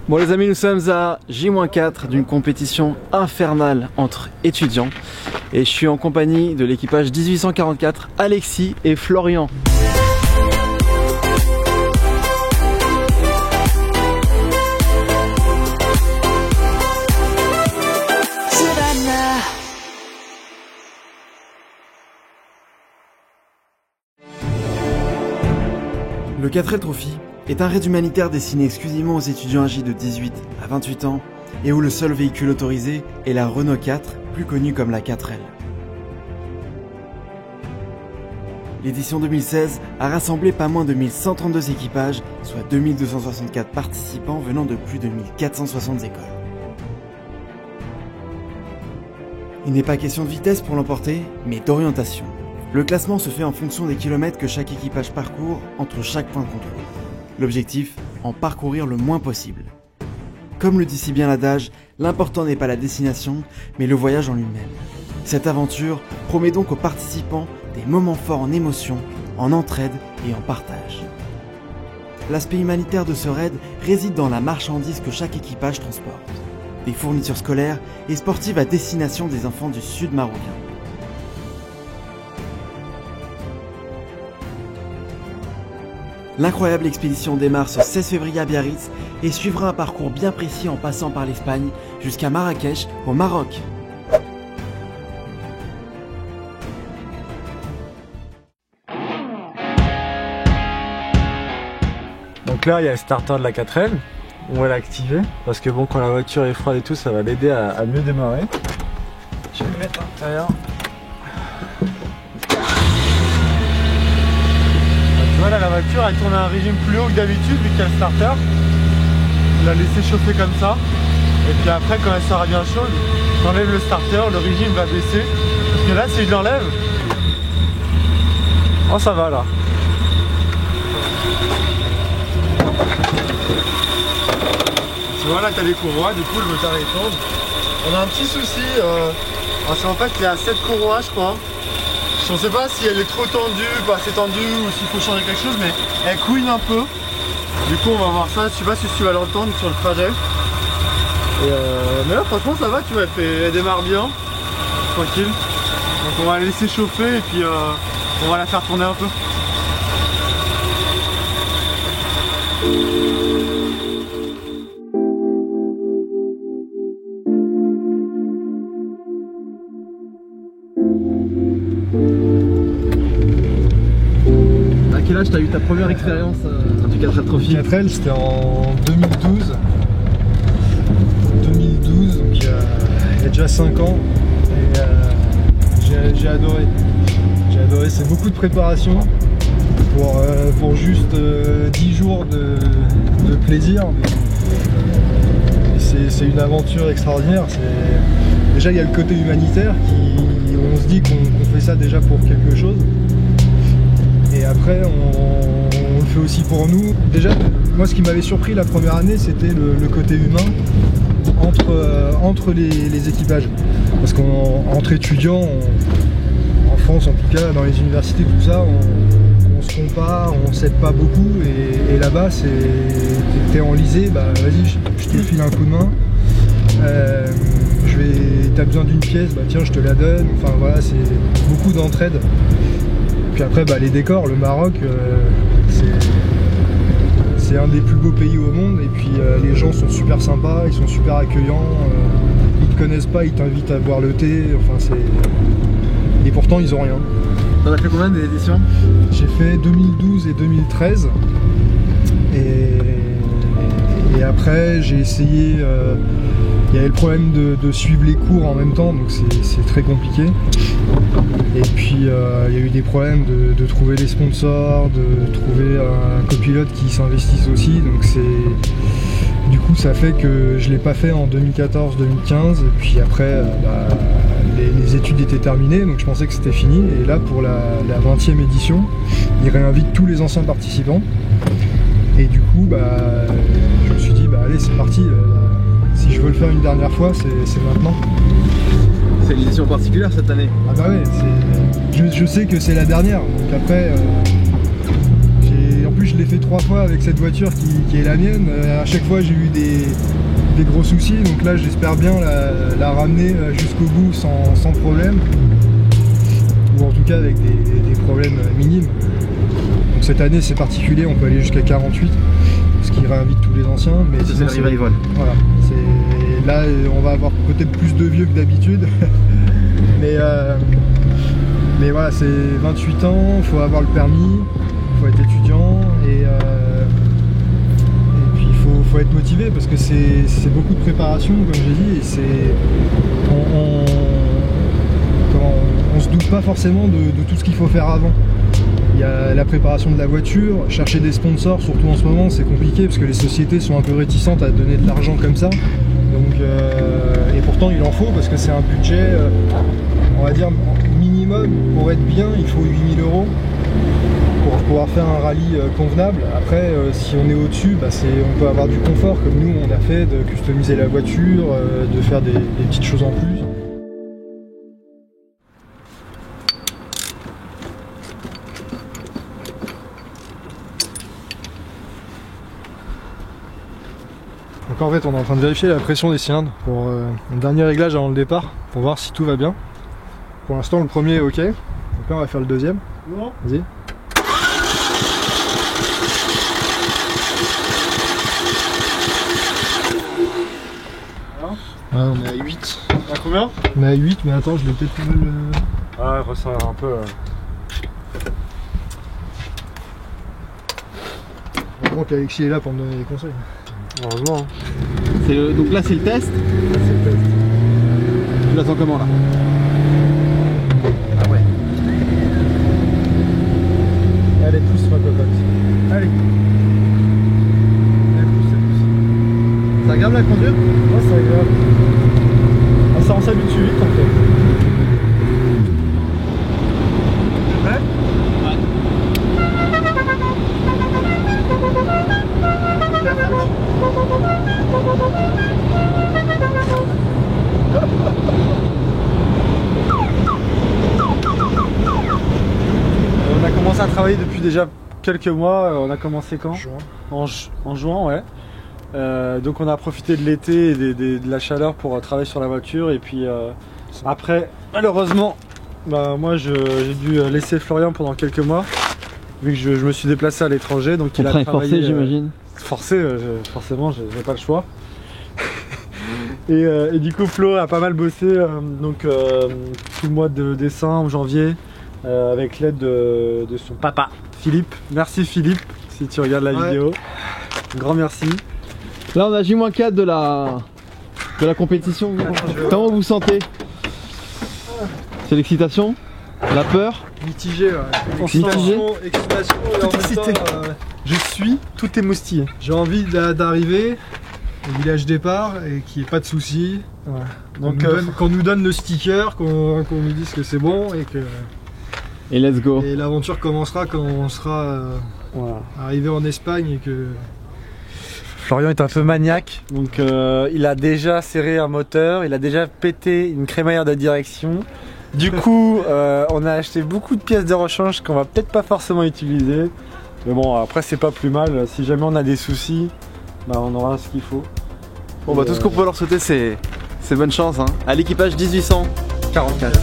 Bon les amis, nous sommes à J-4 d'une compétition infernale entre étudiants et je suis en compagnie de l'équipage 1844, Alexis et Florian. Le 4L Trophy est un raid humanitaire destiné exclusivement aux étudiants âgés de 18 à 28 ans et où le seul véhicule autorisé est la Renault 4, plus connue comme la 4L. L'édition 2016 a rassemblé pas moins de 1132 équipages, soit 2264 participants venant de plus de 1460 écoles. Il n'est pas question de vitesse pour l'emporter, mais d'orientation. Le classement se fait en fonction des kilomètres que chaque équipage parcourt entre chaque point de contrôle. L'objectif, en parcourir le moins possible. Comme le dit si bien l'adage, l'important n'est pas la destination, mais le voyage en lui-même. Cette aventure promet donc aux participants des moments forts en émotion, en entraide et en partage. L'aspect humanitaire de ce raid réside dans la marchandise que chaque équipage transporte. Des fournitures scolaires et sportives à destination des enfants du sud marocain. L'incroyable expédition démarre ce 16 février à Biarritz et suivra un parcours bien précis en passant par l'Espagne jusqu'à Marrakech au Maroc. Donc là il y a le starter de la 4L, on va l'activer parce que bon, quand la voiture est froide et tout, ça va l'aider à mieux démarrer. Je vais le mettre à l'intérieur. Voilà, la voiture elle tourne à un régime plus haut que d'habitude vu qu'il y a le starter. On l'a laissé chauffer comme ça. Et puis après, quand elle sera bien chaude, j'enlève le starter, le régime va baisser. Parce que là, si je l'enlève, oh ça va là. Tu vois là, t'as les courroies, du coup le moteur est tourne. On a un petit souci, c'est en fait il y a 7 courroies je crois. Je ne sais pas si elle est trop tendue, pas assez tendue ou s'il faut changer quelque chose, mais elle couine un peu. Du coup on va voir ça, je sais pas si tu vas l'entendre sur le trajet. Et mais là franchement ça va, tu vois, elle démarre bien, tranquille. Donc on va la laisser chauffer et puis on va la faire tourner un peu. À quel âge tu as eu ta première expérience du 4L Trophy? 4L c'était en 2012. 2012, donc il y a déjà 5 ans. Et j'ai adoré. J'ai adoré, c'est beaucoup de préparation pour juste 10 jours de plaisir. C'est une aventure extraordinaire. Déjà il y a le côté humanitaire on se dit qu'on fait ça déjà pour quelque chose. Et après on le fait aussi pour nous. Déjà moi ce qui m'avait surpris la première année c'était le côté humain entre les équipages. Parce qu'entre étudiants, en France en tout cas, dans les universités tout ça, on se compare, on s'aide pas beaucoup et là-bas t'es enlisé, bah vas-y je te file un coup de main. T'as besoin d'une pièce, bah tiens je te la donne. Enfin voilà, c'est beaucoup d'entraide. Puis après bah, les décors, le Maroc c'est un des plus beaux pays au monde et puis les gens sont super sympas, ils sont super accueillants, ils te connaissent pas, ils t'invitent à boire le thé, enfin et pourtant ils ont rien. T'en as fait combien d'éditions? J'ai fait 2012 et 2013 et après j'ai essayé, il y avait le problème de suivre les cours en même temps, donc c'est très compliqué. Et puis il y a eu des problèmes de trouver des sponsors, de trouver un copilote qui s'investisse aussi, donc du coup ça fait que je l'ai pas fait en 2014-2015 et puis après les études étaient terminées, donc je pensais que c'était fini. Et là pour la 20e édition, ils réinvitent tous les anciens participants et du coup je me suis dit allez c'est parti, si je veux le faire une dernière fois c'est maintenant. C'est une édition particulière cette année. Ah bah ouais, je sais que c'est la dernière, donc après en plus je je l'ai fait 3 fois avec cette voiture qui est la mienne. À chaque fois j'ai eu des gros soucis, donc là j'espère bien la ramener jusqu'au bout sans problème. Ou en tout cas avec des problèmes minimes. Donc cette année c'est particulier, on peut aller jusqu'à 48, ce qui réinvite tous les anciens. Mais c'est le revival. Voilà, là on va avoir peut-être plus de vieux que d'habitude. mais voilà, c'est 28 ans, il faut avoir le permis, il faut être étudiant et puis il faut être motivé parce que c'est beaucoup de préparation comme j'ai dit, et on se doute pas forcément de tout ce qu'il faut faire avant. Il y a la préparation de la voiture, chercher des sponsors, surtout en ce moment c'est compliqué parce que les sociétés sont un peu réticentes à donner de l'argent comme ça. Donc, et pourtant il en faut parce que c'est un budget, on va dire minimum, pour être bien il faut 8 000 € pour pouvoir faire un rallye convenable. Après si on est au-dessus, on peut avoir du confort comme nous on a fait, de customiser la voiture, de faire des petites choses en plus. Donc en fait on est en train de vérifier la pression des cylindres pour un dernier réglage avant le départ pour voir si tout va bien. Pour l'instant le premier est ok, donc là on va faire le deuxième. Vas-y. Ouais, on est à 8. À combien? On est à 8, mais attends, je l'ai peut-être pas mal... Ouais, ressort un peu... Heureusement qu'Alexis est là pour me donner des conseils. Heureusement. Donc là c'est le test. C'est le test. Tu l'attends comment là? Ah ouais. Allez, pousse ma cocotte. Allez. Allez, pousse. C'est agréable à conduire? Ouais, c'est agréable. Ah, ça, on s'habitue vite en fait. Ouais. On a commencé à travailler depuis déjà quelques mois. On a commencé quand? En juin, ouais. Donc on a profité de l'été et de la chaleur pour travailler sur la voiture. Et puis après, malheureusement, moi j'ai dû laisser Florian pendant quelques mois, vu que je me suis déplacé à l'étranger. Donc il a travaillé, forcé, j'imagine. Forcé, forcément, j'ai pas le choix. Et du coup Flo a pas mal bossé tout le mois de décembre, janvier, avec l'aide de son papa Philippe. Merci Philippe si tu regardes la vidéo. Grand merci. Là on a J-4 de la compétition. Comment vous vous sentez? C'est l'excitation? La peur? Mitigé, ouais. Mitigé. Excitation et en même temps, Je suis tout émoustillé. j'ai envie d'arriver au village départ et qu'il n'y ait pas de soucis. Ouais. Donc qu'on nous donne le sticker, qu'on nous dise que c'est bon et que Et let's go. et l'aventure commencera quand on sera Voilà. arrivé en Espagne et que... Florian est un peu maniaque, donc il a déjà serré un moteur, il a déjà pété une crémaillère de direction. Du coup, on a acheté beaucoup de pièces de rechange qu'on va peut-être pas forcément utiliser. Mais bon, après c'est pas plus mal. Si jamais on a des soucis, on aura ce qu'il faut. Bon tout ce qu'on peut leur souhaiter c'est bonne chance hein. À l'équipage 1844.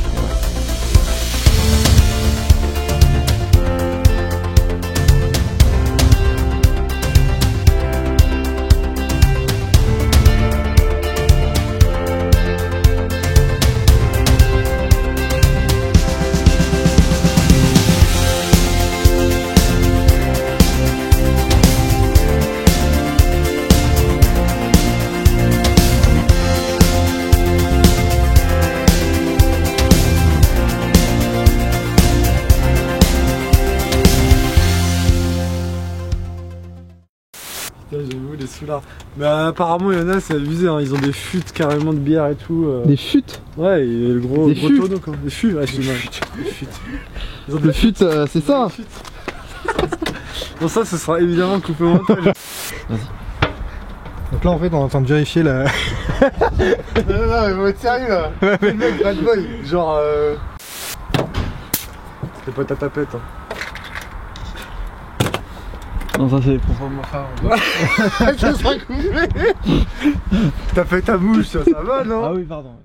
J'avoue les sous-là. Mais apparemment il y en a, c'est abusé, hein. Ils ont des fûts carrément de bière et tout. Des fûts? Ouais, et le gros fûts tonneau quoi. Des fûts, ouais, excuse-moi. Des fûts. Ils ont de Le la fût c'est ça? Bon ça ce sera évidemment coupé au montage. Donc là en fait on est en train de vérifier la... Non, mais faut être sérieux là. Le mec, bad boy. Genre c'était pas ta tapette hein. Non, ça c'est les propos de ma femme. Ça sera coupé. T'as fait ta mouche, ça va non? Ah oui, pardon.